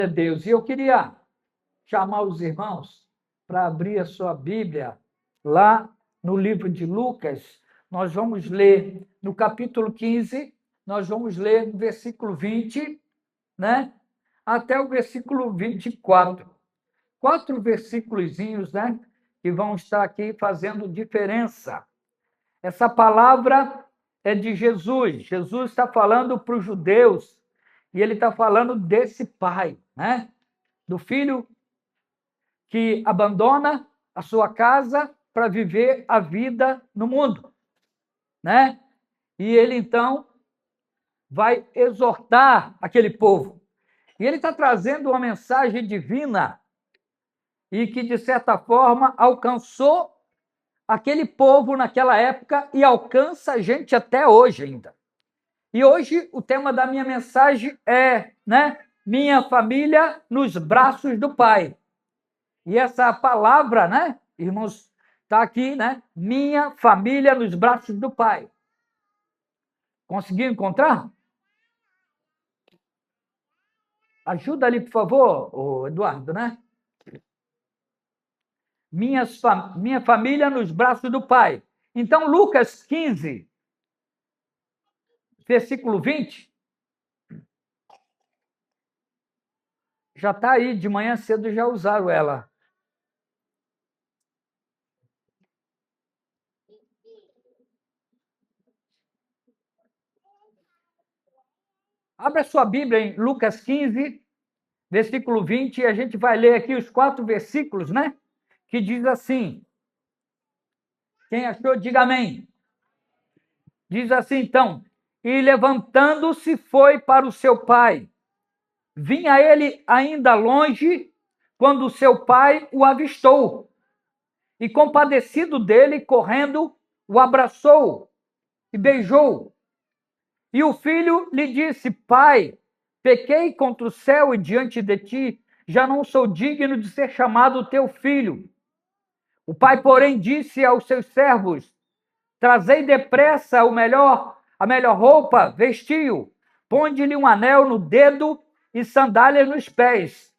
Deus. E eu queria chamar os irmãos para abrir a sua Bíblia lá no livro de Lucas. Nós vamos ler no capítulo 15, nós vamos ler no versículo 20, né? Até o versículo 24. 4 versículozinhos, né? Que vão estar aqui fazendo diferença. Essa palavra é de Jesus. Jesus está falando para os judeus e ele está falando desse pai, né? Do filho que abandona a sua casa para viver a vida no mundo, né? E ele então vai exortar aquele povo. E ele está trazendo uma mensagem divina e que, de certa forma, alcançou aquele povo naquela época e alcança a gente até hoje ainda. E hoje o tema da minha mensagem é, né, minha família nos braços do Pai. E essa palavra, né, irmãos, está aqui, né? Minha família nos braços do Pai. Conseguiu encontrar? Ajuda ali, por favor, o Eduardo, né? Minha família nos braços do Pai. Então, Lucas 15, versículo 20, já está aí, de manhã cedo já usaram ela. Abra sua Bíblia em Lucas 15, versículo 20, e a gente vai ler aqui os 4 versículos, né? Que diz assim. Quem achou, diga amém. Diz assim, então, e levantando-se foi para o seu pai. Vinha ele ainda longe, quando seu pai o avistou. E compadecido dele, correndo, o abraçou e beijou. E o filho lhe disse, pai, pequei contra o céu e diante de ti, já não sou digno de ser chamado teu filho. O pai, porém, disse aos seus servos, trazei depressa a melhor roupa, vestiu, ponde-lhe um anel no dedo e sandálias nos pés.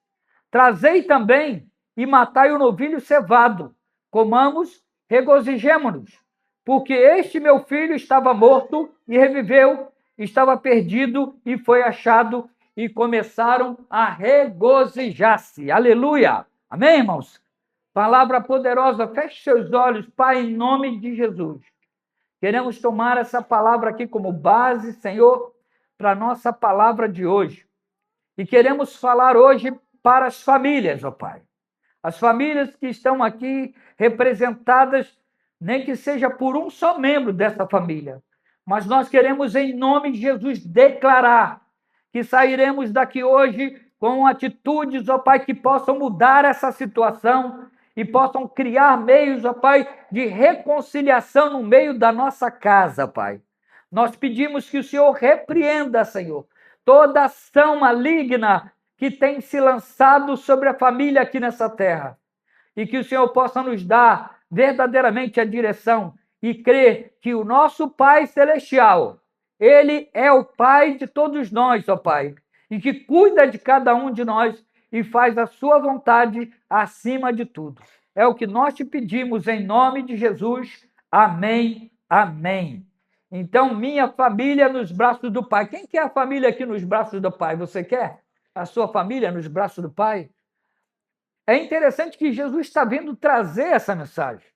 Trazei também e matai o novilho cevado. Comamos, regozijemo-nos, porque este meu filho estava morto e reviveu, estava perdido e foi achado, e começaram a regozijar-se. Aleluia! Amém, irmãos? Palavra poderosa, feche seus olhos, Pai, em nome de Jesus. Queremos tomar essa palavra aqui como base, Senhor, para a nossa palavra de hoje. E queremos falar hoje para as famílias, ó Pai. As famílias que estão aqui representadas, nem que seja por um só membro dessa família. Mas nós queremos, em nome de Jesus, declarar que sairemos daqui hoje com atitudes, ó Pai, que possam mudar essa situação e possam criar meios, ó Pai, de reconciliação no meio da nossa casa, Pai. Nós pedimos que o Senhor repreenda, Senhor, toda ação maligna que tem se lançado sobre a família aqui nessa terra. E que o Senhor possa nos dar verdadeiramente a direção e crer que o nosso Pai Celestial, Ele é o Pai de todos nós, ó Pai, e que cuida de cada um de nós e faz a sua vontade acima de tudo. É o que nós te pedimos em nome de Jesus. Amém, amém. Então, minha família nos braços do Pai. Quem quer a família aqui nos braços do Pai? Você quer a sua família nos braços do Pai? É interessante que Jesus está vindo trazer essa mensagem.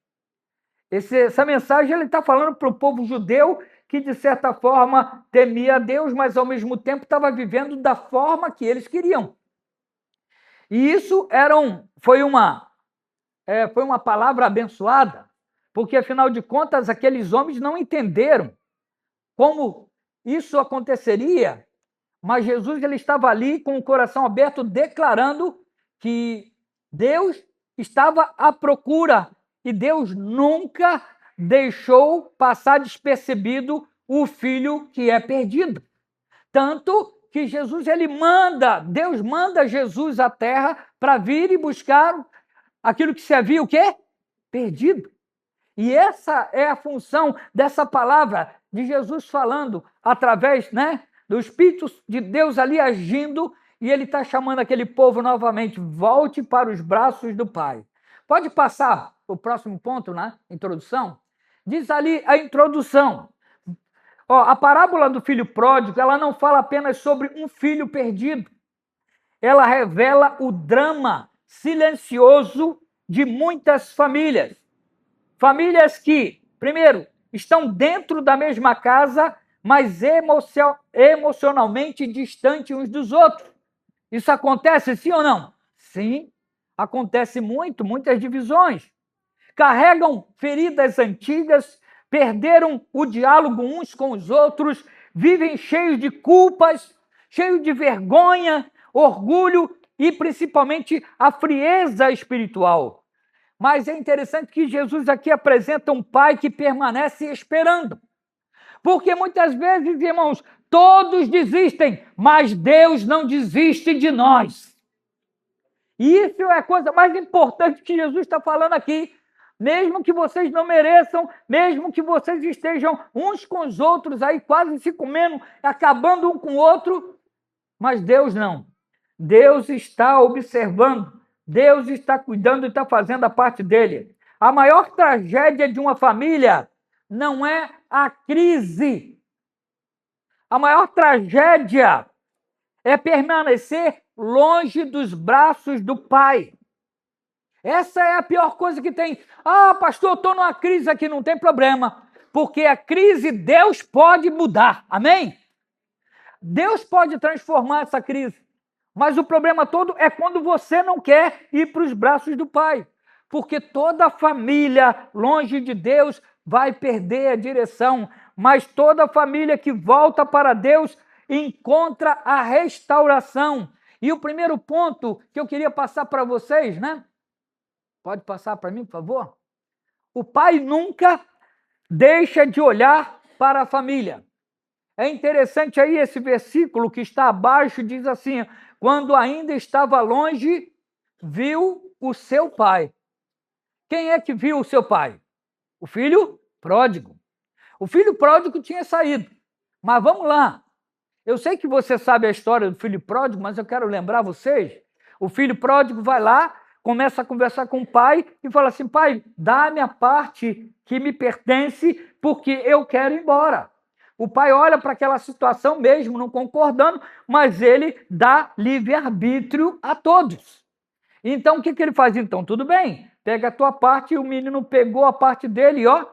Essa mensagem ele está falando para o povo judeu que, de certa forma, temia a Deus, mas, ao mesmo tempo, estava vivendo da forma que eles queriam. E isso foi uma palavra abençoada, porque, afinal de contas, aqueles homens não entenderam como isso aconteceria, mas Jesus ele estava ali com o coração aberto, declarando que Deus estava à procura e Deus nunca deixou passar despercebido o filho que é perdido. Tanto que Deus manda Jesus à terra para vir e buscar aquilo que se havia o quê? Perdido. E essa é a função dessa palavra de Jesus falando através, né, do Espírito de Deus ali agindo e ele está chamando aquele povo novamente, volte para os braços do Pai. Pode passar o próximo ponto na introdução? Diz ali a introdução. Ó, a parábola do filho pródigo, ela não fala apenas sobre um filho perdido. Ela revela o drama silencioso de muitas famílias. Famílias que, primeiro, estão dentro da mesma casa, mas emocionalmente distantes uns dos outros. Isso acontece, sim ou não? Sim, acontece muito, muitas divisões. Carregam feridas antigas, perderam o diálogo uns com os outros, vivem cheios de culpas, cheios de vergonha, orgulho e principalmente a frieza espiritual. Mas é interessante que Jesus aqui apresenta um pai que permanece esperando. Porque muitas vezes, irmãos, todos desistem, mas Deus não desiste de nós. E isso é a coisa mais importante que Jesus está falando aqui. Mesmo que vocês não mereçam, mesmo que vocês estejam uns com os outros aí quase se comendo, acabando um com o outro, mas Deus não. Deus está observando, Deus está cuidando e está fazendo a parte dele. A maior tragédia de uma família não é a crise. A maior tragédia é permanecer longe dos braços do Pai. Essa é a pior coisa que tem. Ah, pastor, eu estou numa crise aqui, não tem problema. Porque a crise Deus pode mudar. Amém? Deus pode transformar essa crise. Mas o problema todo é quando você não quer ir para os braços do Pai. Porque toda família longe de Deus vai perder a direção. Mas toda família que volta para Deus encontra a restauração. E o primeiro ponto que eu queria passar para vocês, né? Pode passar para mim, por favor? O pai nunca deixa de olhar para a família. É interessante aí esse versículo que está abaixo, diz assim: quando ainda estava longe, viu o seu pai. Quem é que viu o seu pai? O filho pródigo. O filho pródigo tinha saído. Mas vamos lá. Eu sei que você sabe a história do filho pródigo, mas eu quero lembrar vocês. O filho pródigo vai lá, começa a conversar com o pai e fala assim: pai, dá-me a parte que me pertence, porque eu quero ir embora. O pai olha para aquela situação mesmo, não concordando, mas ele dá livre-arbítrio a todos. Então, o que ele faz? Então, tudo bem, pega a tua parte, e o menino pegou a parte dele, ó,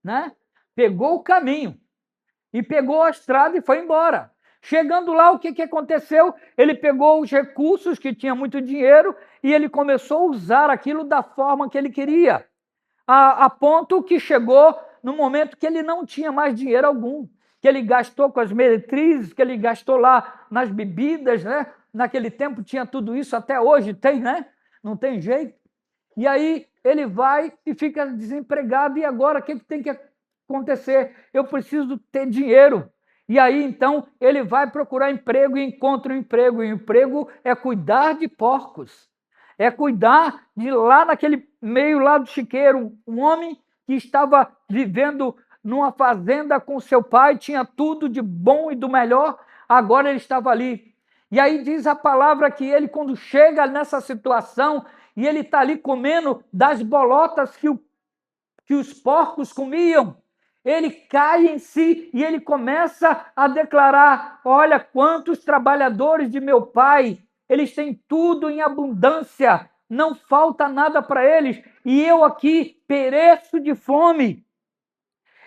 né? Pegou o caminho, e pegou a estrada e foi embora. Chegando lá, o que aconteceu? Ele pegou os recursos, que tinha muito dinheiro, e ele começou a usar aquilo da forma que ele queria, a ponto que chegou no momento que ele não tinha mais dinheiro algum, que ele gastou com as meretrizes, que ele gastou lá nas bebidas, né? Naquele tempo tinha tudo isso, até hoje tem, né? Não tem jeito. E aí ele vai e fica desempregado, e agora o que tem que acontecer? Eu preciso ter dinheiro. E aí, então, ele vai procurar emprego e encontra um emprego. E o emprego é cuidar de porcos. É cuidar de lá naquele meio lá do chiqueiro. Um homem que estava vivendo numa fazenda com seu pai, tinha tudo de bom e do melhor, agora ele estava ali. E aí diz a palavra que ele, quando chega nessa situação, e ele está ali comendo das bolotas que os porcos comiam, ele cai em si e ele começa a declarar: olha quantos trabalhadores de meu pai, eles têm tudo em abundância, não falta nada para eles, e eu aqui pereço de fome.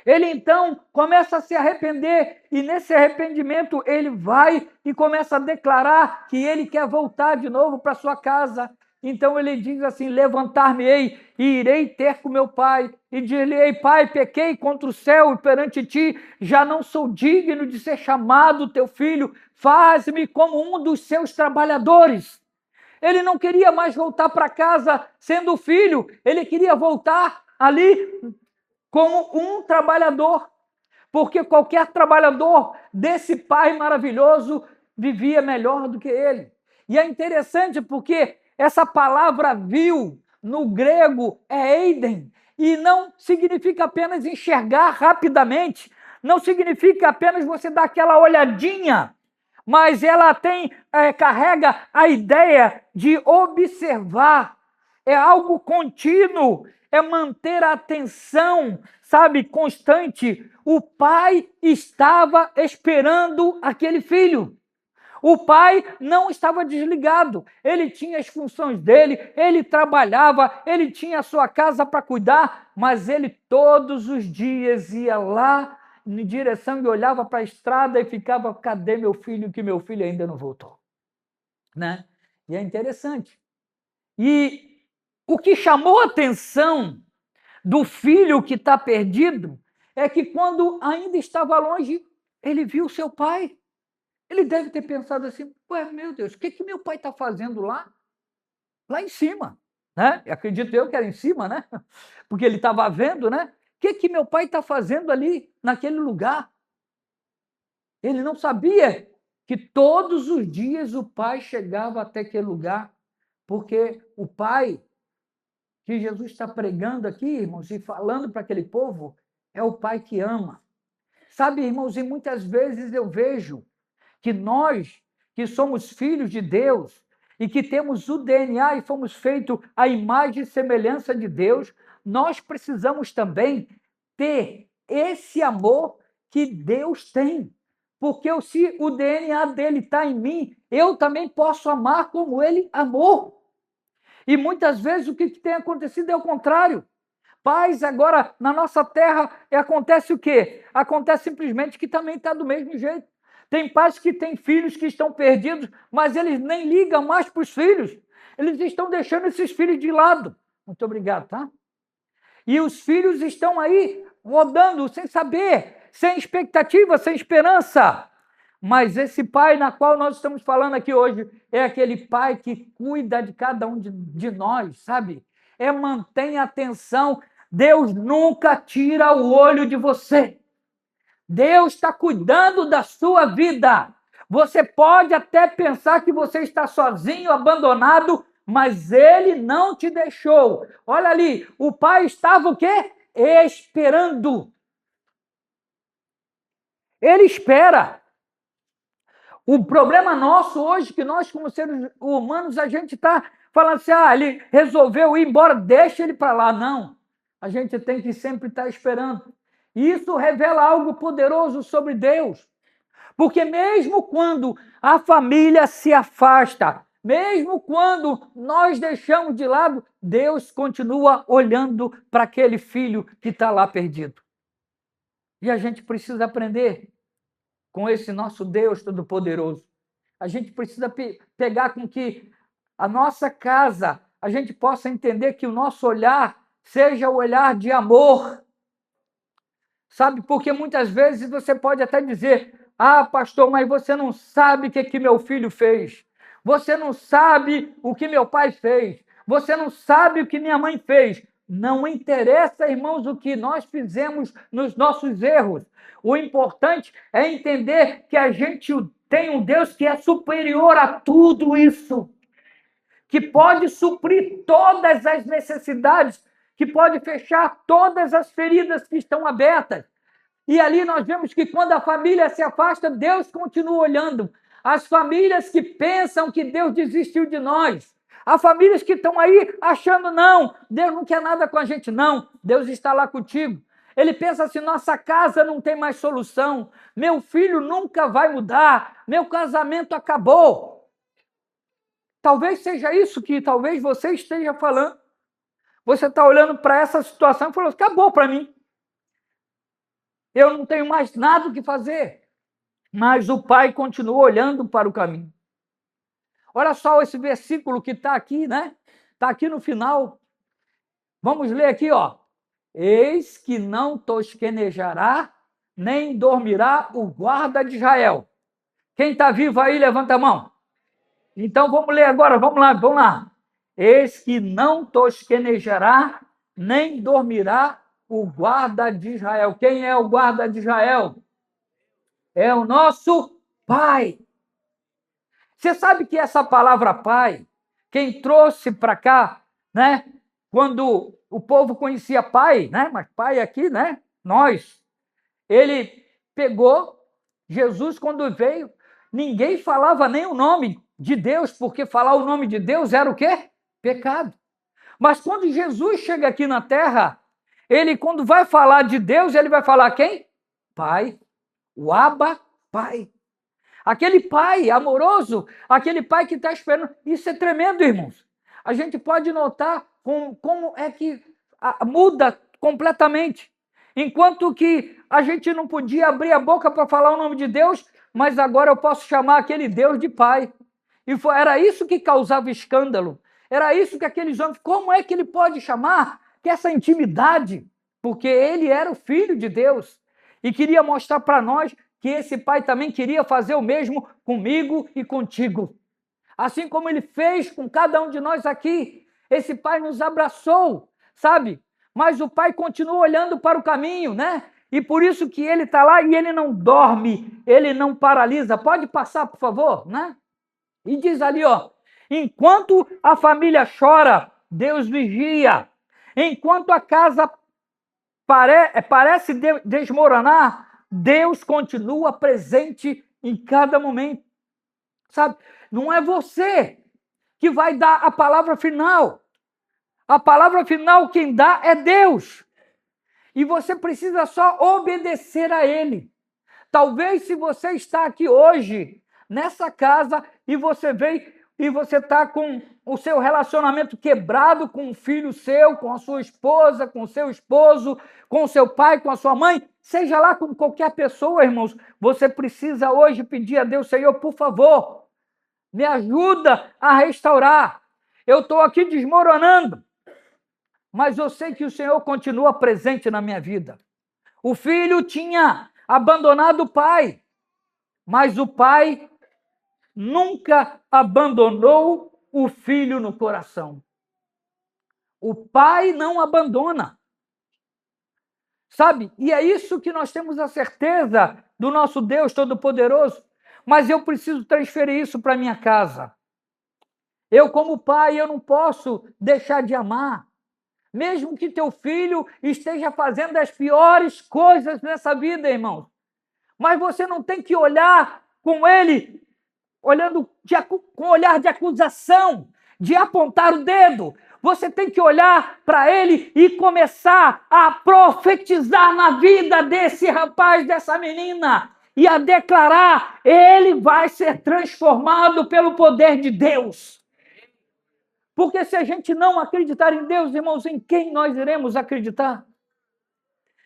Ele então começa a se arrepender, e nesse arrependimento ele vai e começa a declarar que ele quer voltar de novo para sua casa. Então ele diz assim: levantar-me-ei e irei ter com meu pai, e dir-lhe-ei: pai, pequei contra o céu e perante ti, já não sou digno de ser chamado teu filho, faz-me como um dos seus trabalhadores. Ele não queria mais voltar para casa sendo filho, ele queria voltar ali como um trabalhador, porque qualquer trabalhador desse pai maravilhoso vivia melhor do que ele. E é interessante porque essa palavra viu, no grego, é eiden, e não significa apenas enxergar rapidamente, não significa apenas você dar aquela olhadinha, mas ela carrega a ideia de observar. É algo contínuo, é manter a atenção, sabe, constante. O pai estava esperando aquele filho. O pai não estava desligado, ele tinha as funções dele, ele trabalhava, ele tinha a sua casa para cuidar, mas ele todos os dias ia lá em direção e olhava para a estrada e ficava: cadê meu filho, que meu filho ainda não voltou? Né? E é interessante. E o que chamou a atenção do filho que está perdido é que, quando ainda estava longe, ele viu seu pai. Ele deve ter pensado assim: ué, meu Deus, o que meu pai está fazendo lá? Lá em cima, né? Acredito eu que era em cima, né? Porque ele estava vendo, né? O que meu pai está fazendo ali, naquele lugar? Ele não sabia que todos os dias o pai chegava até aquele lugar, porque o pai que Jesus está pregando aqui, irmãos, e falando para aquele povo, é o pai que ama. Sabe, irmãos, e muitas vezes eu vejo que nós, que somos filhos de Deus e que temos o DNA e fomos feitos à imagem e semelhança de Deus, nós precisamos também ter esse amor que Deus tem. Porque se o DNA dele está em mim, eu também posso amar como ele amou. E muitas vezes o que tem acontecido é o contrário. Pais, agora, na nossa terra, acontece o quê? Acontece simplesmente que também está do mesmo jeito. Tem pais que têm filhos que estão perdidos, mas eles nem ligam mais para os filhos. Eles estão deixando esses filhos de lado. Muito obrigado, tá? E os filhos estão aí rodando sem saber, sem expectativa, sem esperança. Mas esse pai na qual nós estamos falando aqui hoje é aquele pai que cuida de cada um de nós, sabe? Mantém a atenção. Deus nunca tira o olho de você. Deus está cuidando da sua vida. Você pode até pensar que você está sozinho, abandonado, mas Ele não te deixou. Olha ali, o pai estava o quê? Esperando. Ele espera. O problema nosso hoje, que nós, como seres humanos, a gente está falando assim: ele resolveu ir embora, deixa ele para lá. Não, a gente tem que sempre estar esperando. E isso revela algo poderoso sobre Deus. Porque mesmo quando a família se afasta, mesmo quando nós deixamos de lado, Deus continua olhando para aquele filho que está lá perdido. E a gente precisa aprender com esse nosso Deus Todo-Poderoso. A gente precisa pegar com que a nossa casa, a gente possa entender que o nosso olhar seja o olhar de amor. Sabe, porque muitas vezes você pode até dizer: pastor, mas você não sabe o que meu filho fez. Você não sabe o que meu pai fez. Você não sabe o que minha mãe fez. Não interessa, irmãos, o que nós fizemos nos nossos erros. O importante é entender que a gente tem um Deus que é superior a tudo isso, que pode suprir todas as necessidades, que pode fechar todas as feridas que estão abertas. E ali nós vemos que, quando a família se afasta, Deus continua olhando. As famílias que pensam que Deus desistiu de nós, as famílias que estão aí achando: não, Deus não quer nada com a gente, não, Deus está lá contigo. Ele pensa assim: nossa casa não tem mais solução, meu filho nunca vai mudar, meu casamento acabou. Talvez seja isso que talvez você esteja falando. Você está olhando para essa situação e falou: acabou para mim. Eu não tenho mais nada o que fazer. Mas o pai continua olhando para o caminho. Olha só esse versículo que está aqui, né? Está aqui no final. Vamos ler aqui, ó. Eis que não tosquenejará, nem dormirá o guarda de Israel. Quem está vivo aí, levanta a mão. Então vamos ler agora, vamos lá. Eis que não tosquenejará, nem dormirá o guarda de Israel. Quem é o guarda de Israel? É o nosso Pai. Você sabe que essa palavra Pai, quem trouxe para cá, né? Quando o povo conhecia Pai, né? Mas Pai aqui, né? Nós. Ele pegou Jesus quando veio ninguém falava nem o nome de Deus, porque falar o nome de Deus era o quê? Pecado. Mas quando Jesus chega aqui na terra, ele, quando vai falar de Deus, ele vai falar quem? Pai. O Abba, Pai. Aquele pai amoroso, aquele pai que está esperando. Isso é tremendo, irmãos. A gente pode notar como é que muda completamente. Enquanto que a gente não podia abrir a boca para falar o nome de Deus, mas agora eu posso chamar aquele Deus de Pai. Era isso que causava escândalo. Era isso que aqueles homens... Como é que ele pode chamar que essa intimidade? Porque ele era o Filho de Deus e queria mostrar para nós que esse Pai também queria fazer o mesmo comigo e contigo. Assim como ele fez com cada um de nós aqui. Esse Pai nos abraçou, sabe? Mas o Pai continua olhando para o caminho, né? E por isso que ele está lá e ele não dorme, ele não paralisa. Pode passar, por favor, né? E diz ali, ó, enquanto a família chora, Deus vigia. Enquanto a casa parece desmoronar, Deus continua presente em cada momento. Sabe? Não é você que vai dar a palavra final. A palavra final quem dá é Deus. E você precisa só obedecer a Ele. Talvez se você está aqui hoje, nessa casa, e você veio e você está com o seu relacionamento quebrado com um filho seu, com a sua esposa, com o seu esposo, com o seu pai, com a sua mãe, seja lá com qualquer pessoa, irmãos, você precisa hoje pedir a Deus, Senhor, por favor, me ajuda a restaurar. Eu estou aqui desmoronando, mas eu sei que o Senhor continua presente na minha vida. O filho tinha abandonado o pai, mas o pai nunca abandonou o filho no coração. O pai não abandona. Sabe? E é isso que nós temos a certeza do nosso Deus Todo-Poderoso. Mas eu preciso transferir isso para minha casa. Eu, como pai, eu não posso deixar de amar. Mesmo que teu filho esteja fazendo as piores coisas nessa vida, irmãos. Mas você não tem que olhar com ele, olhando com olhar de acusação, de apontar o dedo. Você tem que olhar para ele e começar a profetizar na vida desse rapaz, dessa menina, e a declarar: ele vai ser transformado pelo poder de Deus. Porque se a gente não acreditar em Deus, irmãos, em quem nós iremos acreditar?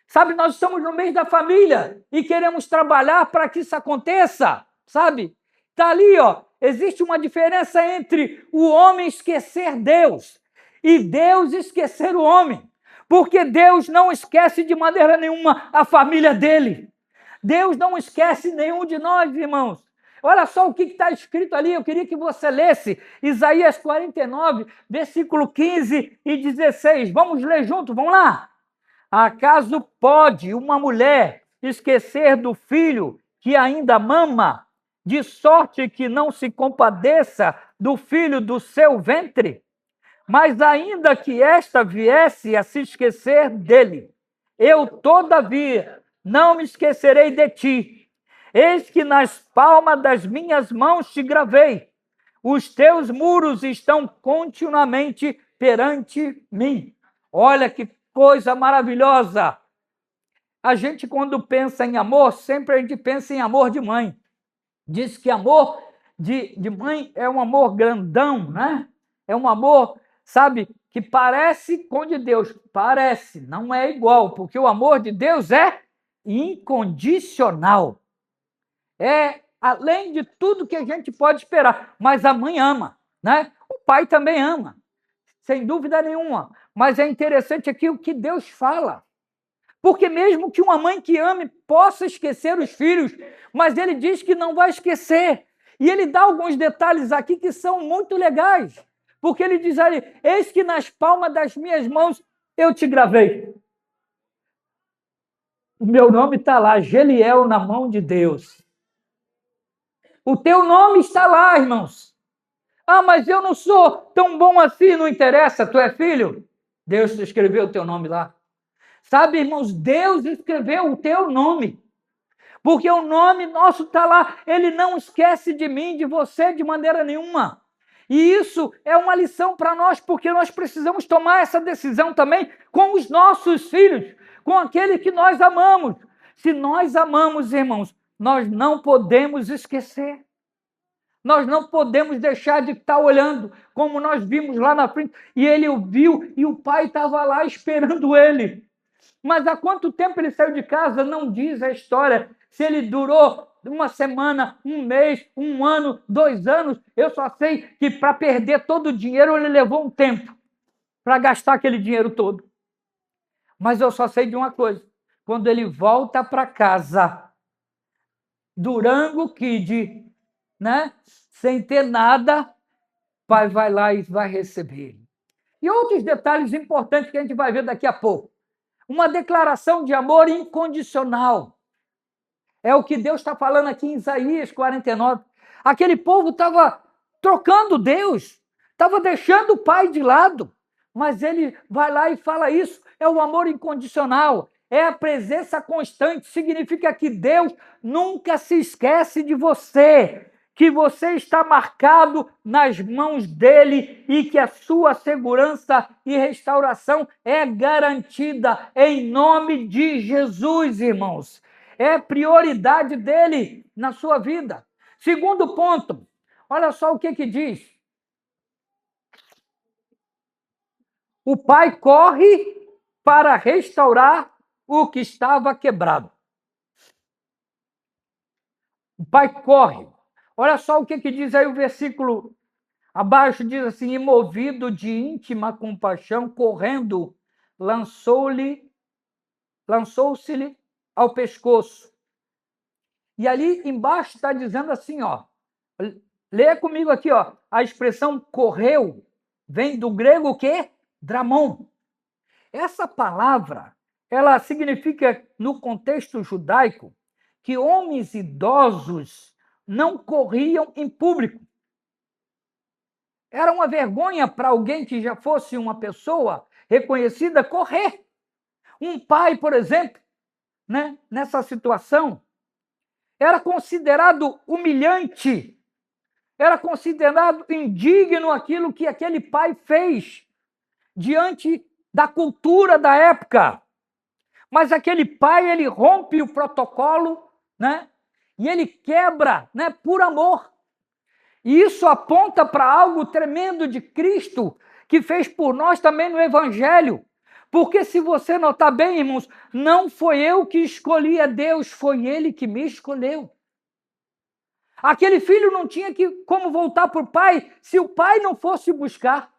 Sabe, nós estamos no mês da família e queremos trabalhar para que isso aconteça, sabe? Está ali, ó, existe uma diferença entre o homem esquecer Deus e Deus esquecer o homem. Porque Deus não esquece de maneira nenhuma a família dele. Deus não esquece nenhum de nós, irmãos. Olha só o que está escrito ali, eu queria que você lesse Isaías 49, versículo 15 e 16. Vamos ler junto, vamos lá. Acaso pode uma mulher esquecer do filho que ainda mama, de sorte que não se compadeça do filho do seu ventre? Mas ainda que esta viesse a se esquecer dele, eu, todavia, não me esquecerei de ti. Eis que nas palmas das minhas mãos te gravei. Os teus muros estão continuamente perante mim. Olha que coisa maravilhosa. A gente, quando pensa em amor, sempre a gente pensa em amor de mãe. Diz que amor de mãe é um amor grandão, né? É um amor, sabe, que parece com o de Deus. Parece, não é igual, porque o amor de Deus é incondicional. É além de tudo que a gente pode esperar. Mas a mãe ama, né? O pai também ama, sem dúvida nenhuma. Mas é interessante aqui o que Deus fala. Porque mesmo que uma mãe que ame possa esquecer os filhos, mas ele diz que não vai esquecer. E ele dá alguns detalhes aqui que são muito legais. Porque ele diz ali, eis que nas palmas das minhas mãos eu te gravei. O meu nome está lá, Geliel, na mão de Deus. O teu nome está lá, irmãos. Ah, mas eu não sou tão bom assim, não interessa, tu é filho? Deus escreveu o teu nome lá. Sabe, irmãos, Deus escreveu o teu nome. porque o nome nosso está lá. Ele não esquece de mim, de você, de maneira nenhuma. E isso é uma lição para nós, porque nós precisamos tomar essa decisão também com os nossos filhos, com aquele que nós amamos. Se nós amamos, irmãos, nós não podemos esquecer. Nós não podemos deixar de estar olhando, como nós vimos lá na frente, e ele o viu, e o pai estava lá esperando ele. Mas há quanto tempo ele saiu de casa? Não diz a história. Se ele durou uma semana, um mês, um ano, 2 anos, eu só sei que para perder todo o dinheiro ele levou um tempo para gastar aquele dinheiro todo. Mas eu só sei de uma coisa: quando ele volta para casa, Durango Kid, né? Sem ter nada, pai vai lá e vai receber ele. E outros detalhes importantes que a gente vai ver daqui a pouco. Uma declaração de amor incondicional. É o que Deus está falando aqui em Isaías 49. Aquele povo estava trocando Deus, estava deixando o pai de lado, mas ele vai lá e fala isso. É o amor incondicional, é a presença constante. Significa que Deus nunca se esquece de você, que você está marcado nas mãos dele e que a sua segurança e restauração é garantida em nome de Jesus, irmãos. É prioridade dele na sua vida. Segundo ponto, olha só o que diz. O pai corre para restaurar o que estava quebrado. O pai corre. Olha só o que diz aí o versículo abaixo, diz assim: e movido de íntima compaixão, correndo, lançou-se-lhe ao pescoço. E ali embaixo está dizendo assim, ó, leia comigo aqui, ó, a expressão correu vem do grego o quê? Dramon. Essa palavra, ela significa, no contexto judaico, que homens idosos não corriam em público. Era uma vergonha para alguém que já fosse uma pessoa reconhecida correr. Um pai, por exemplo, né, nessa situação, era considerado humilhante, era considerado indigno aquilo que aquele pai fez diante da cultura da época. Mas aquele pai, ele rompe o protocolo, né? E ele quebra, né, por amor. E isso aponta para algo tremendo de Cristo, que fez por nós também no Evangelho. Porque se você notar bem, irmãos, não foi eu que escolhi a Deus, foi Ele que me escolheu. Aquele filho não tinha como voltar para o pai se o pai não fosse buscar.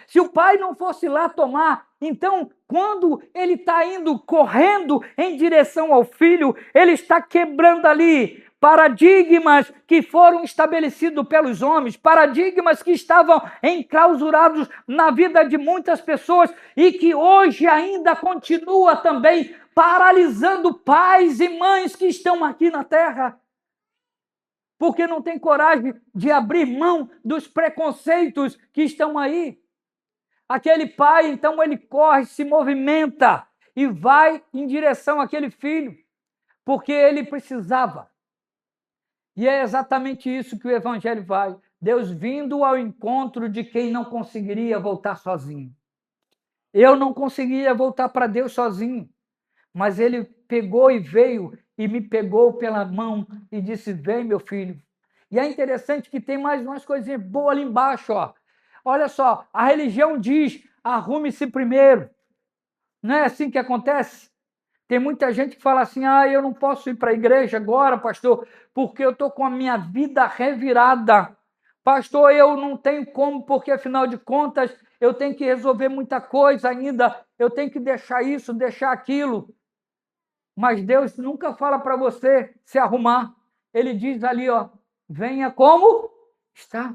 Se o pai não fosse lá tomar. Então, quando ele está indo correndo em direção ao filho, ele está quebrando ali paradigmas que foram estabelecidos pelos homens, paradigmas que estavam enclausurados na vida de muitas pessoas e que hoje ainda continua também paralisando pais e mães que estão aqui na terra, porque não tem coragem de abrir mão dos preconceitos que estão aí. Aquele pai, então, ele corre, se movimenta e vai em direção àquele filho, porque ele precisava. E é exatamente isso que o Evangelho vai. Deus vindo ao encontro de quem não conseguiria voltar sozinho. Eu não conseguiria voltar para Deus sozinho, mas ele pegou e veio e me pegou pela mão e disse: vem, meu filho. E é interessante que tem mais umas coisinhas boas ali embaixo, ó. Olha só, a religião diz: arrume-se primeiro. Não é assim que acontece? Tem muita gente que fala assim: eu não posso ir para a igreja agora, pastor, porque eu estou com a minha vida revirada. Pastor, eu não tenho como, porque afinal de contas eu tenho que resolver muita coisa ainda, eu tenho que deixar isso, deixar aquilo. Mas Deus nunca fala para você se arrumar. Ele diz ali, ó, venha como está.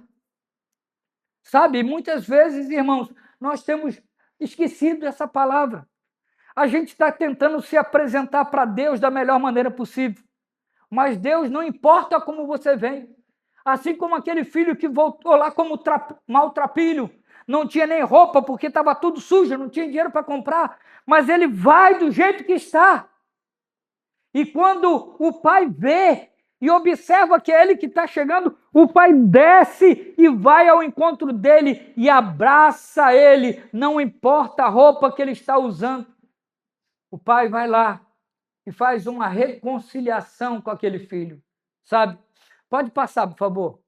Sabe, muitas vezes, irmãos, nós temos esquecido essa palavra. A gente está tentando se apresentar para Deus da melhor maneira possível. Mas Deus não importa como você vem. Assim como aquele filho que voltou lá como maltrapilho, não tinha nem roupa porque estava tudo sujo, não tinha dinheiro para comprar, mas ele vai do jeito que está. E quando o pai vê e observa que é ele que está chegando, o pai desce e vai ao encontro dele e abraça ele, não importa a roupa que ele está usando. O pai vai lá e faz uma reconciliação com aquele filho, sabe? Pode passar, por favor.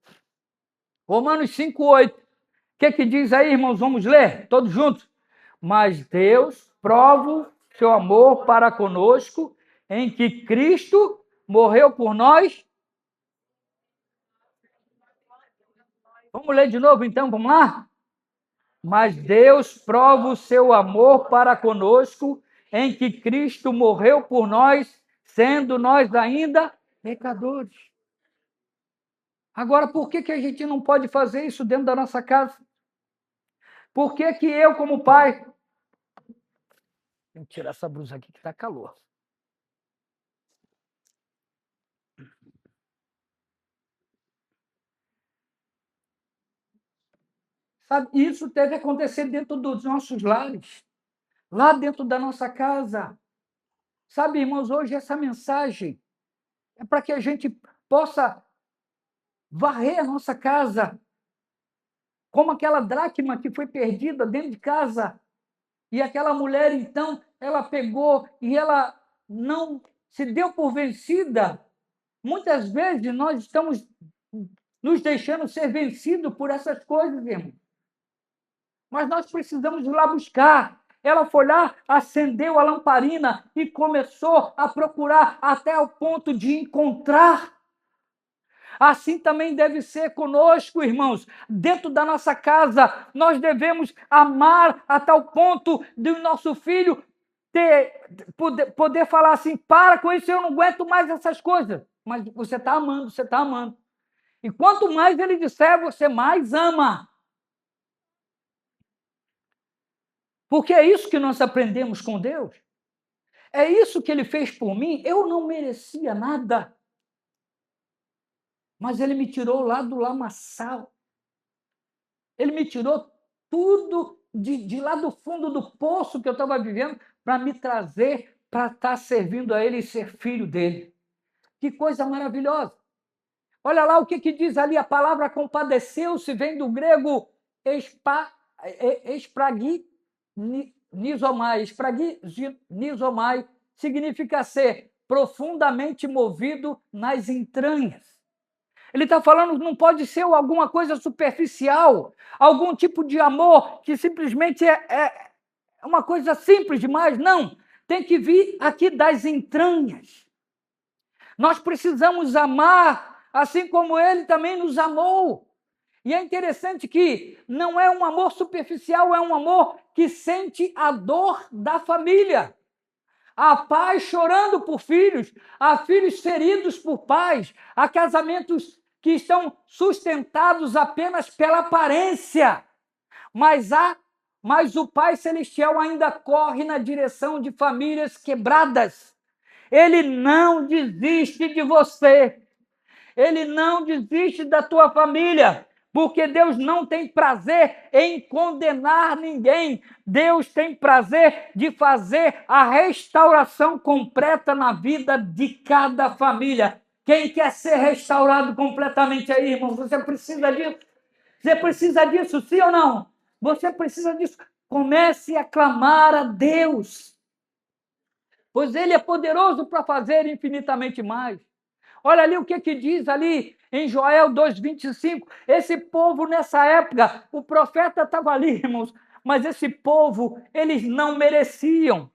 Romanos 5:8. O que diz aí, irmãos? Vamos ler todos juntos. Mas Deus prova seu amor para conosco, em que Cristo morreu por nós. Vamos ler de novo, então? Vamos lá? Mas Deus prova o seu amor para conosco, em que Cristo morreu por nós, sendo nós ainda pecadores. Agora, por que a gente não pode fazer isso dentro da nossa casa? Por que eu, como pai... Vou tirar essa blusa aqui que está calor. Sabe, isso deve acontecer dentro dos nossos lares, lá dentro da nossa casa. Sabe, irmãos, hoje essa mensagem é para que a gente possa varrer a nossa casa, como aquela dracma que foi perdida dentro de casa. E aquela mulher, então, ela pegou e ela não se deu por vencida. Muitas vezes nós estamos nos deixando ser vencidos por essas coisas, irmão. Mas nós precisamos ir lá buscar. Ela foi lá, acendeu a lamparina e começou a procurar até o ponto de encontrar. Assim também deve ser conosco, irmãos. Dentro da nossa casa, nós devemos amar a tal ponto de o nosso filho poder falar assim, para com isso, eu não aguento mais essas coisas. Mas você está amando, você está amando. E quanto mais ele disser, você mais ama. Porque é isso que nós aprendemos com Deus. É isso que ele fez por mim. Eu não merecia nada. Mas ele me tirou lá do lamaçal. Ele me tirou tudo de lá do fundo do poço que eu estava vivendo para me trazer, para estar servindo a ele e ser filho dele. Que coisa maravilhosa. Olha lá o que diz ali a palavra compadeceu-se, vem do grego espragnizomai. Espragnizomai significa ser profundamente movido nas entranhas. Ele está falando que não pode ser alguma coisa superficial, algum tipo de amor que simplesmente é uma coisa simples demais. Não, tem que vir aqui das entranhas. Nós precisamos amar, assim como ele também nos amou. E é interessante que não é um amor superficial, é um amor que sente a dor da família. Há pais chorando por filhos, há filhos feridos por pais, há casamentos que estão sustentados apenas pela aparência. Mas o Pai Celestial ainda corre na direção de famílias quebradas. Ele não desiste de você. Ele não desiste da tua família, porque Deus não tem prazer em condenar ninguém. Deus tem prazer de fazer a restauração completa na vida de cada família. Quem quer ser restaurado completamente aí, irmão? Você precisa disso? Você precisa disso, sim ou não? Você precisa disso. Comece a clamar a Deus, pois Ele é poderoso para fazer infinitamente mais. Olha ali o que diz ali em Joel 2,25. Esse povo, nessa época, o profeta estava ali, irmãos, mas esse povo, eles não mereciam.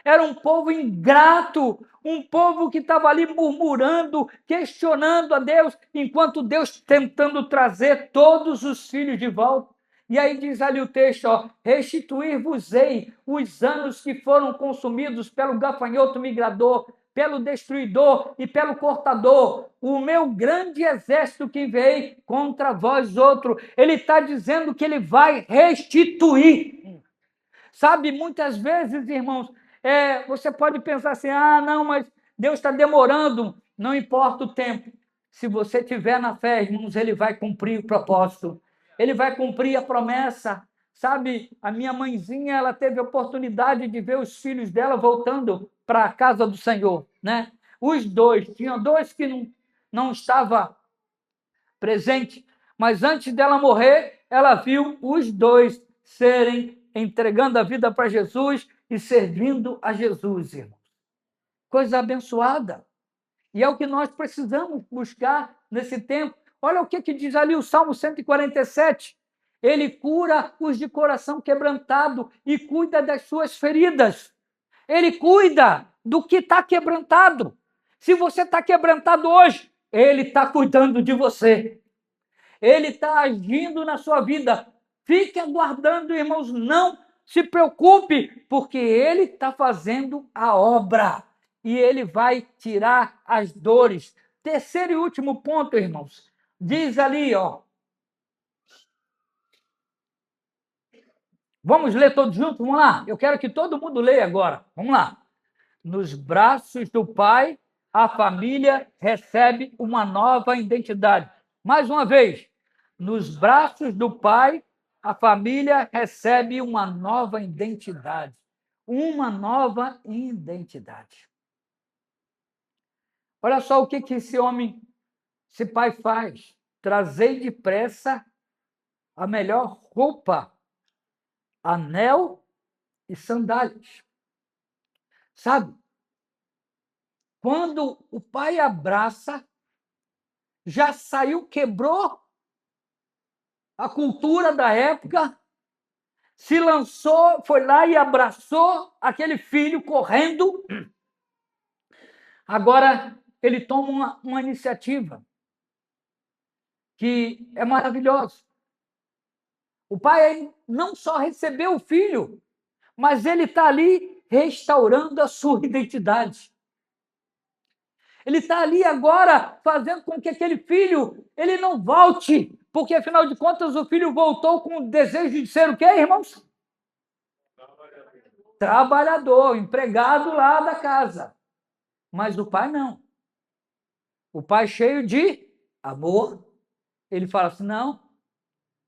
Era um povo ingrato, um povo que estava ali murmurando, questionando a Deus, enquanto Deus tentando trazer todos os filhos de volta. E aí diz ali o texto, restituir-vos-ei os anos que foram consumidos pelo gafanhoto migrador, pelo destruidor e pelo cortador, o meu grande exército que veio contra vós outro. Ele está dizendo que ele vai restituir. Sabe, muitas vezes, irmãos, você pode pensar assim, não, mas Deus está demorando. Não importa o tempo. Se você tiver na fé, irmãos, ele vai cumprir o propósito. Ele vai cumprir a promessa. Sabe, a minha mãezinha, ela teve a oportunidade de ver os filhos dela voltando para a casa do Senhor, né? os dois. Tinha dois que não estavam presentes, mas antes dela morrer, ela viu os dois serem entregando a vida para Jesus e servindo a Jesus, irmãos. Coisa abençoada. E é o que nós precisamos buscar nesse tempo. Olha o que diz ali o Salmo 147. Ele cura os de coração quebrantado e cuida das suas feridas. Ele cuida do que está quebrantado. Se você está quebrantado hoje, ele está cuidando de você. Ele está agindo na sua vida. Fique aguardando, irmãos, não se preocupe, porque ele está fazendo a obra e ele vai tirar as dores. Terceiro e último ponto, irmãos, diz ali, ó. Vamos ler todos juntos? Vamos lá. Eu quero que todo mundo leia agora. Vamos lá. Nos braços do Pai, a família recebe uma nova identidade. Mais uma vez, nos braços do Pai, a família recebe uma nova identidade. Uma nova identidade. Olha só o que esse homem, esse pai faz. Trazei depressa a melhor roupa, anel e sandálias. Sabe? Quando o pai abraça, já saiu, quebrou a cultura da época, se lançou, foi lá e abraçou aquele filho correndo. Agora ele toma uma iniciativa que é maravilhosa. O pai não só recebeu o filho, mas ele está ali restaurando a sua identidade. Ele está ali agora fazendo com que aquele filho ele não volte, porque afinal de contas o filho voltou com o desejo de ser o quê, irmãos? Trabalhador, empregado lá da casa. Mas o pai não. O pai cheio de amor. Ele fala assim, não,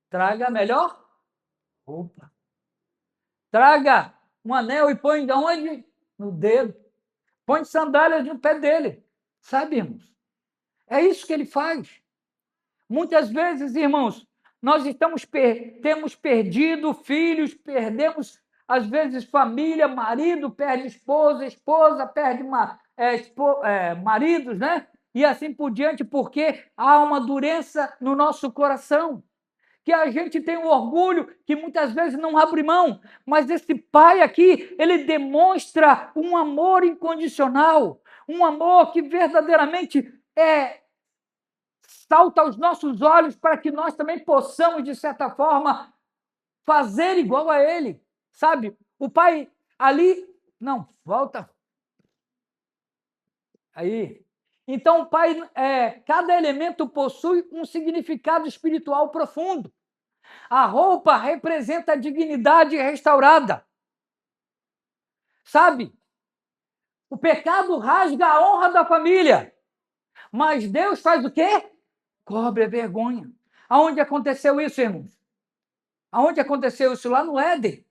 traga a melhor roupa. Traga um anel e põe de onde? No dedo. Põe sandálias no pé dele. Sabe, irmãos? É isso que ele faz. Muitas vezes, irmãos, nós temos perdido filhos, perdemos, às vezes, família, marido perde esposa perde maridos, né? E assim por diante, porque há uma dureza no nosso coração, que a gente tem um orgulho que muitas vezes não abre mão, mas esse pai aqui, ele demonstra um amor incondicional, um amor que verdadeiramente salta aos nossos olhos para que nós também possamos, de certa forma, fazer igual a ele, sabe? O pai ali, não, volta. Aí. Então, o pai, cada elemento possui um significado espiritual profundo. A roupa representa a dignidade restaurada. Sabe? O pecado rasga a honra da família. Mas Deus faz o quê? Cobre a vergonha. Aonde aconteceu isso, irmãos? Aonde aconteceu isso? Lá no Éden.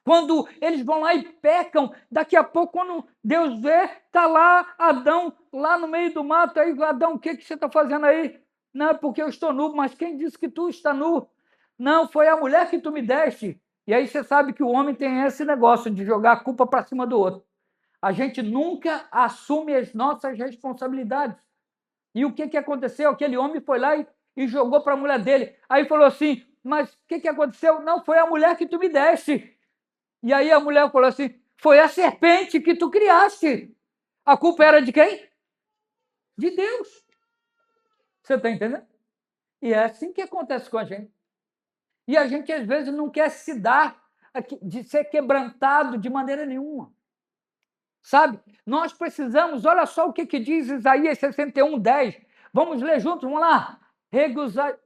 Quando eles vão lá e pecam, daqui a pouco, quando Deus vê, está lá Adão, lá no meio do mato. Aí, Adão, o que você está fazendo aí? Não, é porque eu estou nu. Mas quem disse que tu está nu? Não, foi a mulher que tu me deste. E aí você sabe que o homem tem esse negócio de jogar a culpa para cima do outro. A gente nunca assume as nossas responsabilidades. E o que aconteceu? Aquele homem foi lá e jogou para a mulher dele. Aí falou assim, mas o que aconteceu? Não, foi a mulher que tu me deste. E aí a mulher falou assim, foi a serpente que tu criaste. A culpa era de quem? De Deus. Você está entendendo? E é assim que acontece com a gente. E a gente, às vezes, não quer se dar de ser quebrantado de maneira nenhuma. Sabe? Nós precisamos, olha só o que diz Isaías 61:10. Vamos ler juntos, vamos lá.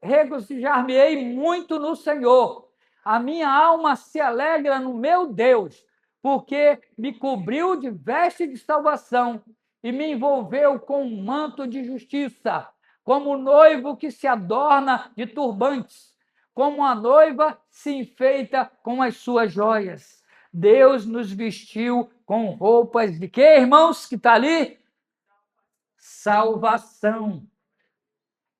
Regozijar-me-ei muito no Senhor. A minha alma se alegra no meu Deus, porque me cobriu de veste de salvação e me envolveu com um manto de justiça, como o noivo que se adorna de turbantes, como a noiva se enfeita com as suas joias. Deus nos vestiu com roupas de quê, irmãos, que está ali? salvação.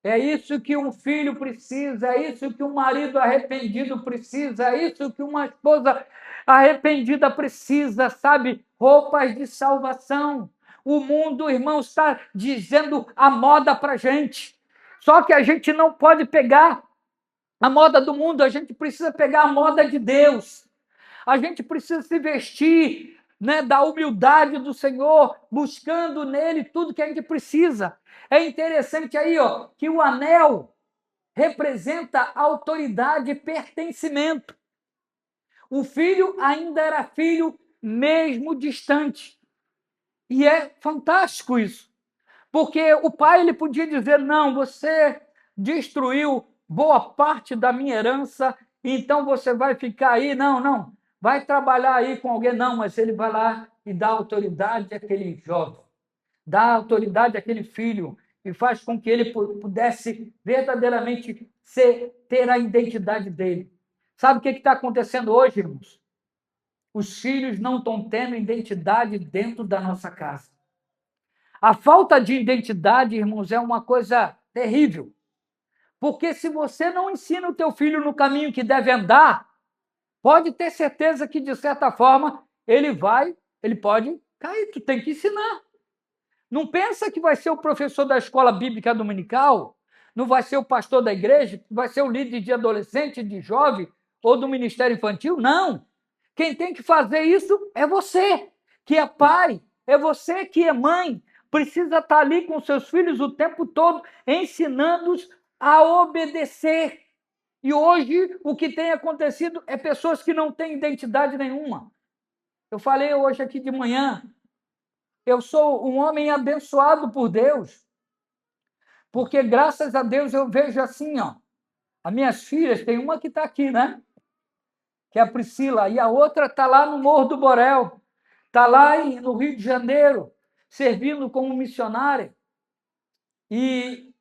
É isso que um filho precisa, é isso que um marido arrependido precisa, é isso que uma esposa arrependida precisa, sabe? Roupas de salvação. O mundo, irmão, está dizendo a moda para a gente. Só que a gente não pode pegar a moda do mundo, a gente precisa pegar a moda de Deus. A gente precisa se vestir, né, da humildade do Senhor, buscando nele tudo que a gente precisa. É interessante aí, ó, que o anel representa autoridade e pertencimento. O filho ainda era filho mesmo distante. E é fantástico isso. Porque o pai ele podia dizer: não, você destruiu boa parte da minha herança, então você vai ficar aí. Não, não, vai trabalhar aí com alguém. Não, mas ele vai lá e dá autoridade àquele jovem, dá autoridade àquele filho e faz com que ele pudesse verdadeiramente ter a identidade dele. Sabe o que está acontecendo hoje, irmãos? Os filhos não estão tendo identidade dentro da nossa casa. A falta de identidade, irmãos, é uma coisa terrível. Porque se você não ensina o teu filho no caminho que deve andar, pode ter certeza que, de certa forma, ele pode cair. Tu tem que ensinar. Não pensa que vai ser o professor da escola bíblica dominical, não vai ser o pastor da igreja, vai ser o líder de adolescente, de jovem ou do ministério infantil. Não. Quem tem que fazer isso é você, que é pai, é você que é mãe. Precisa estar ali com seus filhos o tempo todo, ensinando-os a obedecer. E hoje, o que tem acontecido é pessoas que não têm identidade nenhuma. Eu falei hoje aqui de manhã, eu sou um homem abençoado por Deus, porque graças a Deus eu vejo assim, ó, as minhas filhas, tem uma que está aqui, né? Que é a Priscila, e a outra está lá no Morro do Borel, está lá no Rio de Janeiro, servindo como missionária. E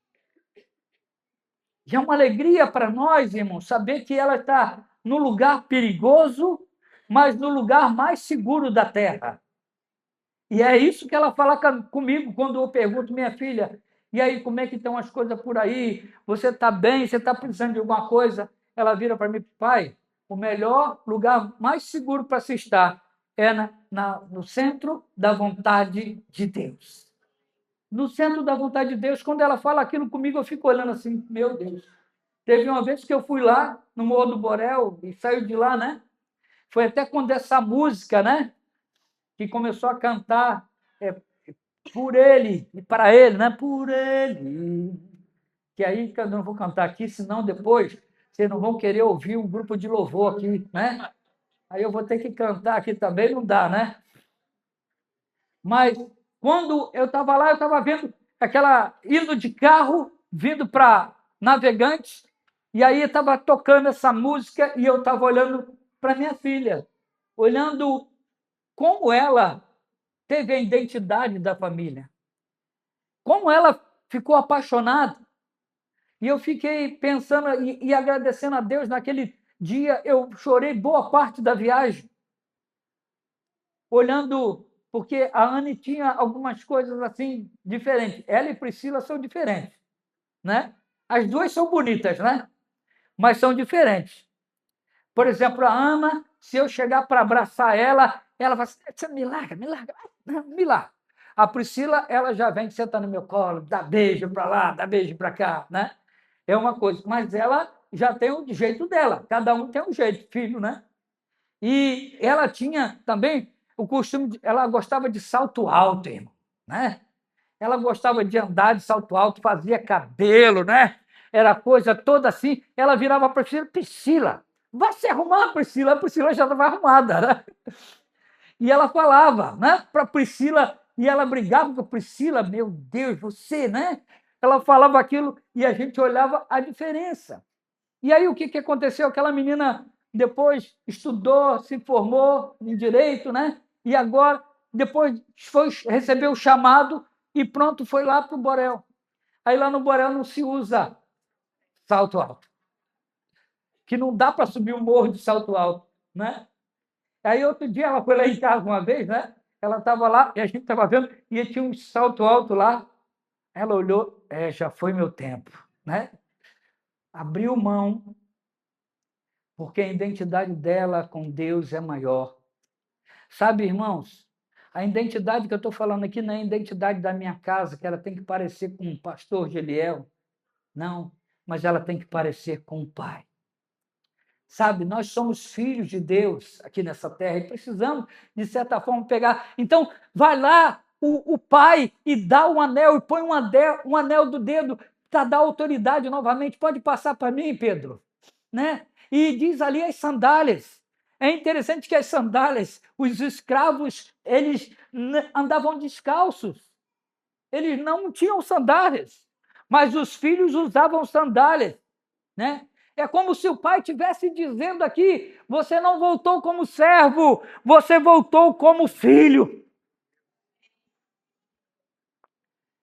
é uma alegria para nós, irmãos, saber que ela está no lugar perigoso, mas no lugar mais seguro da terra. E é isso que ela fala comigo quando eu pergunto: minha filha, e aí, como é que estão as coisas por aí? Você está bem? Você está precisando de alguma coisa? Ela vira para mim: pai, o melhor lugar mais seguro para se estar é no centro da vontade de Deus. No centro da vontade de Deus. Quando ela fala aquilo comigo, eu fico olhando assim: meu Deus. Teve uma vez que eu fui lá no Morro do Borel e saiu de lá, né? Foi até quando essa música, né? Que começou a cantar por ele e para ele, né? Por ele. Que aí eu não vou cantar aqui, senão depois vocês não vão querer ouvir um grupo de louvor aqui, né? Aí eu vou ter que cantar aqui também, não dá, né? Mas quando eu estava lá, eu estava vendo indo de carro, vindo para Navegantes, e aí estava tocando essa música e eu estava olhando para minha filha, olhando como ela teve a identidade da família, como ela ficou apaixonada. E eu fiquei pensando e agradecendo a Deus. Naquele dia eu chorei boa parte da viagem, olhando, porque a Anne tinha algumas coisas assim diferentes. Ela e Priscila são diferentes, né? As duas são bonitas, né? Mas são diferentes. Por exemplo, a Ana, se eu chegar para abraçar ela, ela vai assim: você me larga, me larga. A Priscila, ela já vem, senta no meu colo, dá beijo para lá, dá beijo para cá, né? É uma coisa, mas ela já tem o jeito dela, cada um tem um jeito, filho, né? E ela tinha também o costume, ela gostava de salto alto, irmão, né? Ela gostava de andar de salto alto, fazia cabelo, né? Era coisa toda assim. Ela virava para a Priscila: Priscila, vai se arrumar, Priscila. A Priscila já estava arrumada, né? E ela falava, né, para a Priscila, e ela brigava com a Priscila: meu Deus, você, né? Ela falava aquilo e a gente olhava a diferença. E aí o que aconteceu? Aquela menina depois estudou, se formou em direito, né? E agora, depois recebeu o chamado e pronto, foi lá para o Borel. Aí lá no Borel não se usa salto alto, que não dá para subir o morro de salto alto, né? Aí outro dia ela foi lá em casa uma vez, né? Ela estava lá e a gente estava vendo e tinha um salto alto lá. Ela olhou, já foi meu tempo, né? Abriu mão, porque a identidade dela com Deus é maior. Sabe, irmãos, a identidade que eu estou falando aqui não é a identidade da minha casa, que ela tem que parecer com o pastor Geliel, não, mas ela tem que parecer com o Pai. Sabe, nós somos filhos de Deus aqui nessa terra e precisamos, de certa forma, pegar. Então, vai lá o pai e dá um anel, e põe um anel do dedo para dar autoridade novamente. Pode passar para mim, Pedro? Né? E diz ali as sandálias. É interessante que as sandálias, os escravos, eles andavam descalços. Eles não tinham sandálias, mas os filhos usavam sandálias, né? É como se o pai estivesse dizendo aqui: você não voltou como servo, você voltou como filho.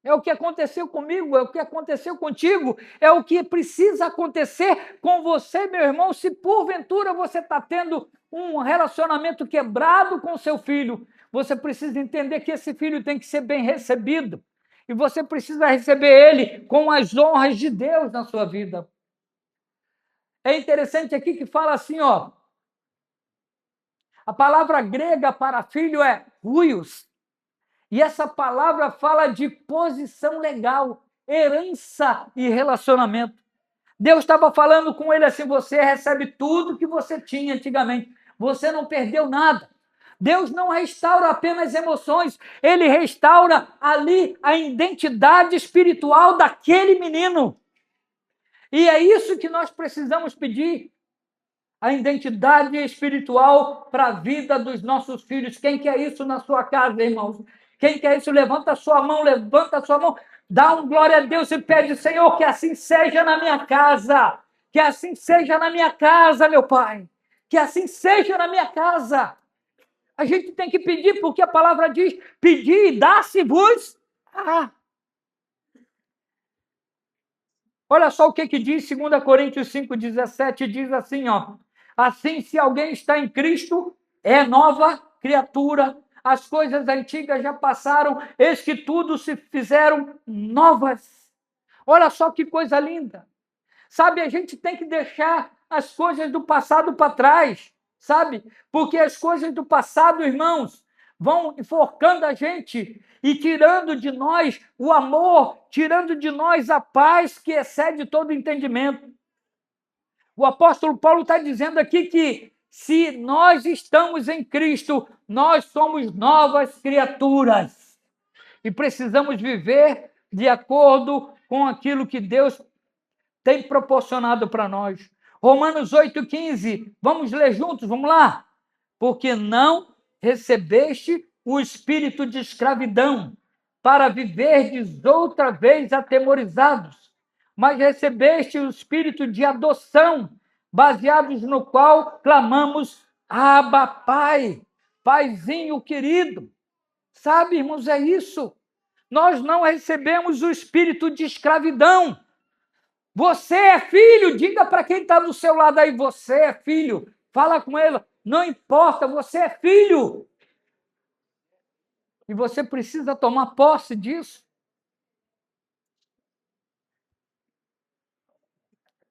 É o que aconteceu comigo, é o que aconteceu contigo, é o que precisa acontecer com você, meu irmão. Se porventura você está tendo um relacionamento quebrado com seu filho, você precisa entender que esse filho tem que ser bem recebido. E você precisa receber ele com as honras de Deus na sua vida. É interessante aqui que fala assim, ó. A palavra grega para filho é huios. E essa palavra fala de posição legal, herança e relacionamento. Deus estava falando com ele assim: você recebe tudo que você tinha antigamente. Você não perdeu nada. Deus não restaura apenas emoções, ele restaura ali a identidade espiritual daquele menino. E é isso que nós precisamos pedir. A identidade espiritual para a vida dos nossos filhos. Quem quer isso na sua casa, irmãos? Quem quer isso, levanta a sua mão, dá um glória a Deus e pede: Senhor, que assim seja na minha casa, que assim seja na minha casa, meu Pai, que assim seja na minha casa. A gente tem que pedir, porque a palavra diz: pedir e dá-se-vos. Olha só o que diz 2 Coríntios 5,17, diz assim, ó: assim, se alguém está em Cristo, é nova criatura, as coisas antigas já passaram, eis que tudo se fizeram novas. Olha só que coisa linda. Sabe, a gente tem que deixar as coisas do passado para trás, sabe? Porque as coisas do passado, irmãos, vão enforcando a gente e tirando de nós o amor, tirando de nós a paz que excede todo entendimento. O apóstolo Paulo está dizendo aqui que se nós estamos em Cristo, nós somos novas criaturas e precisamos viver de acordo com aquilo que Deus tem proporcionado para nós. Romanos 8,15, vamos ler juntos, vamos lá. Porque não recebeste o espírito de escravidão, para viverdes outra vez atemorizados, mas recebeste o espírito de adoção, baseados no qual clamamos: Abba, Pai, Paizinho querido. Sabe, irmãos, é isso. Nós não recebemos o espírito de escravidão. Você é filho, diga para quem está do seu lado aí: você é filho. Fala com ele, não importa, você é filho. E você precisa tomar posse disso.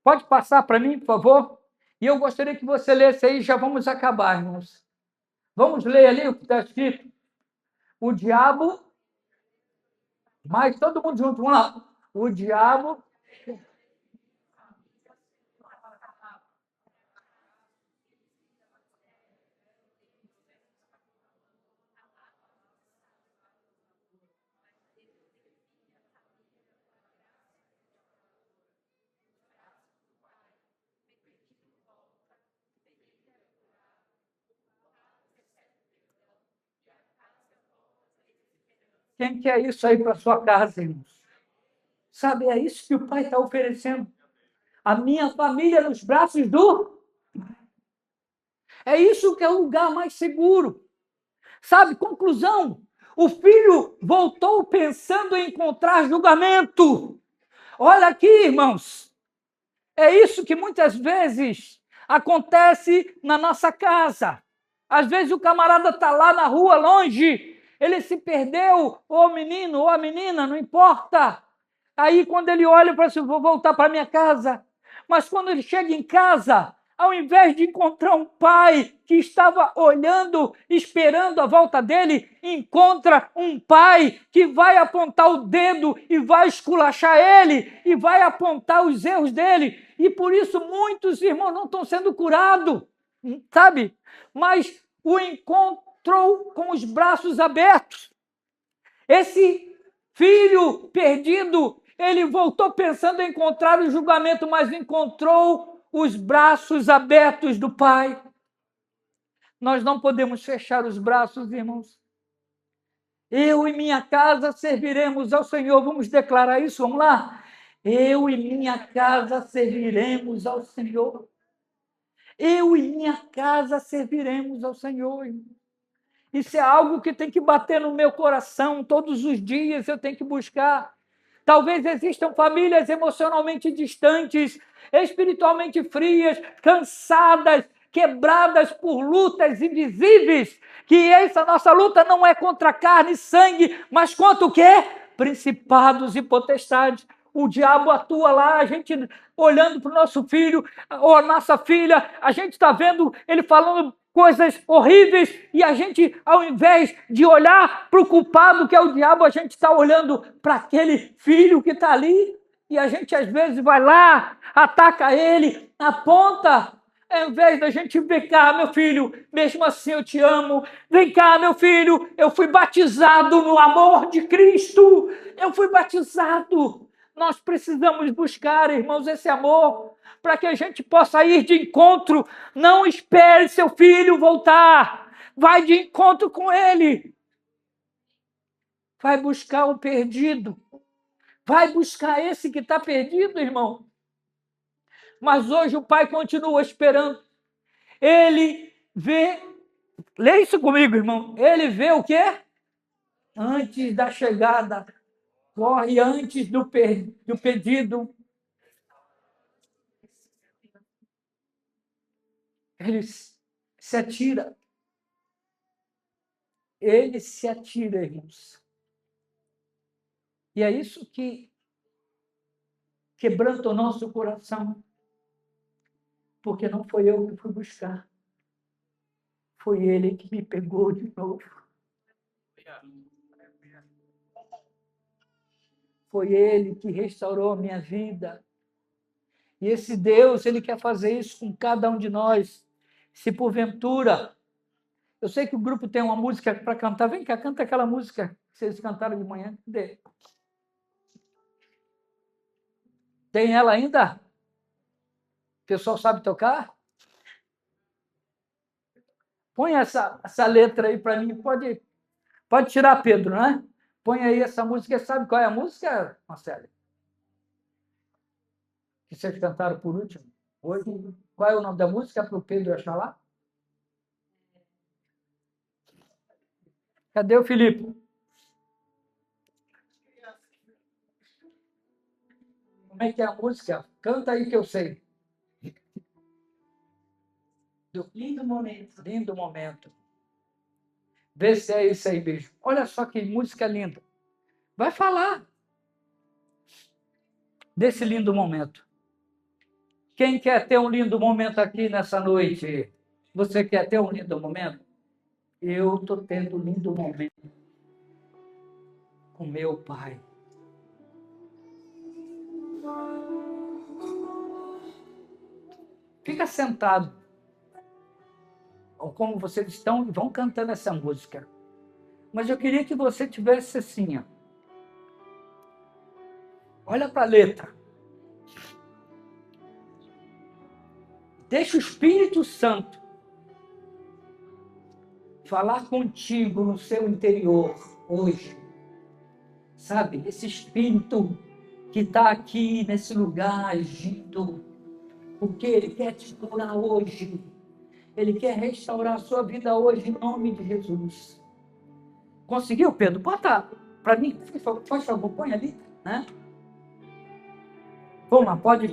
Pode passar para mim, por favor? E eu gostaria que você lesse aí, já vamos acabar, irmãos. Vamos ler ali o que está escrito. O diabo, mas todo mundo junto, vamos lá. O diabo... Quem quer isso aí para sua casa, irmãos? Sabe, é isso que o Pai está oferecendo. A minha família nos braços do... É isso que é o lugar mais seguro. Sabe, conclusão, o filho voltou pensando em encontrar julgamento. Olha aqui, irmãos, é isso que muitas vezes acontece na nossa casa. Às vezes o camarada está lá na rua, longe, ele se perdeu, ou o menino, ou a menina, não importa. Aí, quando ele olha, ele fala assim, vou voltar para minha casa. Mas quando ele chega em casa, ao invés de encontrar um pai que estava olhando, esperando a volta dele, encontra um pai que vai apontar o dedo e vai esculachar ele e vai apontar os erros dele. E por isso muitos irmãos não estão sendo curados, sabe? Mas o encontrou com os braços abertos. Esse filho perdido, ele voltou pensando em encontrar o julgamento, mas encontrou os braços abertos do Pai. Nós não podemos fechar os braços, irmãos. Eu e minha casa serviremos ao Senhor. Vamos declarar isso? Vamos lá? Eu e minha casa serviremos ao Senhor. Eu e minha casa serviremos ao Senhor, irmão. Isso é algo que tem que bater no meu coração todos os dias, eu tenho que buscar. Talvez existam famílias emocionalmente distantes, espiritualmente frias, cansadas, quebradas por lutas invisíveis, que essa nossa luta não é contra carne e sangue, mas contra o quê? Principados e potestades. O diabo atua lá, a gente olhando para o nosso filho ou a nossa filha, a gente está vendo ele falando coisas horríveis e a gente, ao invés de olhar para o culpado, que é o diabo, a gente está olhando para aquele filho que está ali e a gente, às vezes, vai lá, ataca ele, aponta, ao invés da gente, vem cá, meu filho, mesmo assim eu te amo, vem cá, meu filho, eu fui batizado no amor de Cristo, eu fui batizado. Nós precisamos buscar, irmãos, esse amor, para que a gente possa ir de encontro. Não espere seu filho voltar. Vai de encontro com ele. Vai buscar o perdido. Vai buscar esse que está perdido, irmão. Mas hoje o pai continua esperando. Ele vê... Lê isso comigo, irmão. Ele vê o quê? Antes da chegada. Corre antes do pedido. Ele se atira. Ele se atira, irmãos. E é isso que quebranta o nosso coração. Porque não foi eu que fui buscar. Foi ele que me pegou de novo. Foi ele que restaurou a minha vida. E esse Deus, ele quer fazer isso com cada um de nós. Se porventura... Eu sei que o grupo tem uma música para cantar. Vem cá, canta aquela música que vocês cantaram de manhã. Cadê? Tem ela ainda? O pessoal sabe tocar? Põe essa letra aí para mim. Pode tirar, Pedro, né? Põe aí essa música. Sabe qual é a música, Marcelo? Que vocês cantaram por último hoje. Qual é o nome da música para o Pedro achar lá? Cadê o Felipe? Como é que é a música? Canta aí que eu sei. Lindo momento. Lindo momento. Vê se é isso aí mesmo. Olha só que música linda. Vai falar desse lindo momento. Quem quer ter um lindo momento aqui nessa noite? Você quer ter um lindo momento? Eu estou tendo um lindo momento com meu pai. Fica sentado. Ou como vocês estão, vão cantando essa música. Mas eu queria que você tivesse assim, ó. Olha para a letra. Deixa o Espírito Santo falar contigo no seu interior hoje. Sabe? Esse Espírito que está aqui nesse lugar agindo. Porque Ele quer te curar hoje. Ele quer restaurar a sua vida hoje em nome de Jesus. Conseguiu, Pedro? Bota para mim, por favor, põe ali, né? Vamos lá, pode